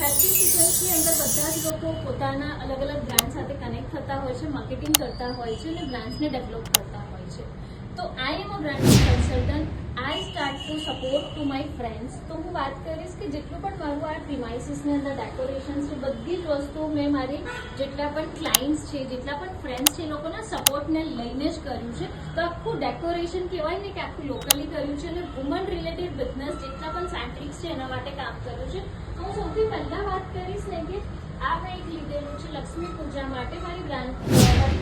Festive સિઝન્સની અંદર બધા જ લોકો પોતાના અલગ અલગ બ્રાન્ડ સાથે કનેક્ટ થતા હોય છે, માર્કેટિંગ કરતા હોય છે અને બ્રાન્ડ્સને ડેવલપ કરતા હોય છે. તો I am a branding consultant. I start to support to my friends. તો હું વાત કરીશ કે જેટલું પણ મારું આ પ્રિમાઇસીસની અંદર ડેકોરેશન્સ છે, બધી જ વસ્તુ મેં મારી જેટલા પણ ક્લાયન્ટ્સ છે, જેટલા પણ ફ્રેન્ડ્સ છે, એ લોકોના સપોર્ટને લઈને જ કર્યું છે. તો આખું ડેકોરેશન કહેવાય ને કે આખું લોકલી કર્યું છે અને વુમન રિલેટેડ બિઝનેસ જેટલા પણ સેન્ટ્રિક્સ છે એના માટે કામ કર્યું છે. તો હું સૌથી પહેલાં વાત કરીશ ને કે આ મેં એક લીધેલું છે લક્ષ્મી પૂજા માટે. મારી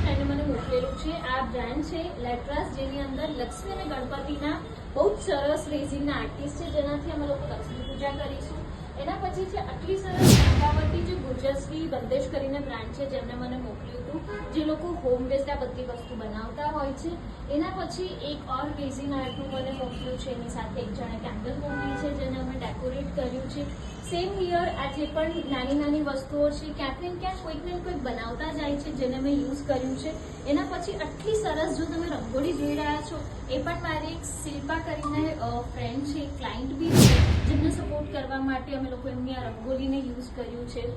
ફ્રેન્ડે મને મોકલેલું છે. આ બ્રાન્ડ છે લેટ્રાસ, જેની અંદર લક્ષ્મી અને ગણપતિના બહુ જ સરસ રેઝિંગના આર્ટિસ્ટ છે, જેનાથી અમે લોકો લક્ષ્મી પૂજા કરીશું. એના પછી છે આટલી સરસ ગંગાવતી, જે ગુર્જસ્વી બંદેશ કરીને બ્રાન્ડ છે, જેમને મને મોકલ્યું હતું, જે લોકો હોમ બેઝડ આ બધી વસ્તુ બનાવતા હોય છે. એના પછી એક ઓર રેઝિન આર્ટનું મને મોકલ્યું છે. એની સાથે એક જણે કેન્ડલ મોકલી છે, જેને અમે ડેકોરેટ કર્યું છે. સેમ હિયર આ જે પણ નાની નાની વસ્તુઓ છે, ક્યાંક ને ક્યાંક કોઈક ને કોઈક બનાવતા જાય છે, જેને મેં યુઝ કર્યું છે. એના પછી આટલી સરસ જો તમે રંગોળી જોઈ રહ્યા છો, એ પણ મારી એક શિલ્પા કરીને ફ્રેન્ડ છે, ક્લાયન્ટ બી છે, જેમને સપોર્ટ કરવા માટે અમે લોકો એમની આ રંગોળીને યુઝ કર્યું છે.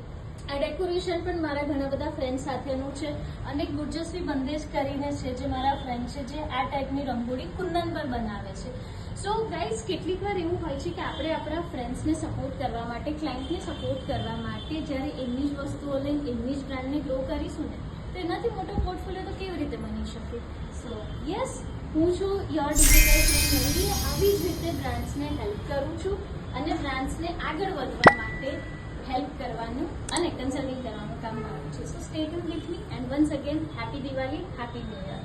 આ ડેકોરેશન પણ મારા ઘણા બધા ફ્રેન્ડ સાથેનું છે. અને ગુર્જસ્વી બંદેજ કરીને છે, જે મારા ફ્રેન્ડ છે, જે આ ટાઈપની રંગોળી કુંદન પર બનાવે છે. સો ગાઈઝ, કેટલીક વાર એવું હોય છે કે આપણે આપણા ફ્રેન્ડ્સને સપોર્ટ કરવા માટે, ક્લાયન્ટને સપોર્ટ કરવા માટે જ્યારે એમની જ વસ્તુઓ લઈને એમની જ બ્રાન્ડને ગ્રો કરીશું ને, તો એનાથી મોટો પોર્ટફોલિયો તો કેવી રીતે બની શકે. સો યસ, હું છું યોર ડિજિટલ મેરી. આવી જ રીતે બ્રાન્ડ્સને હેલ્પ કરું છું અને બ્રાન્ડ્સને આગળ વધવા માટે હેલ્પ કરવાનું અને કન્સલ્ટિંગ કરવાનું કામ મારું છે. સો stay tuned with me and once again happy Diwali, happy new year.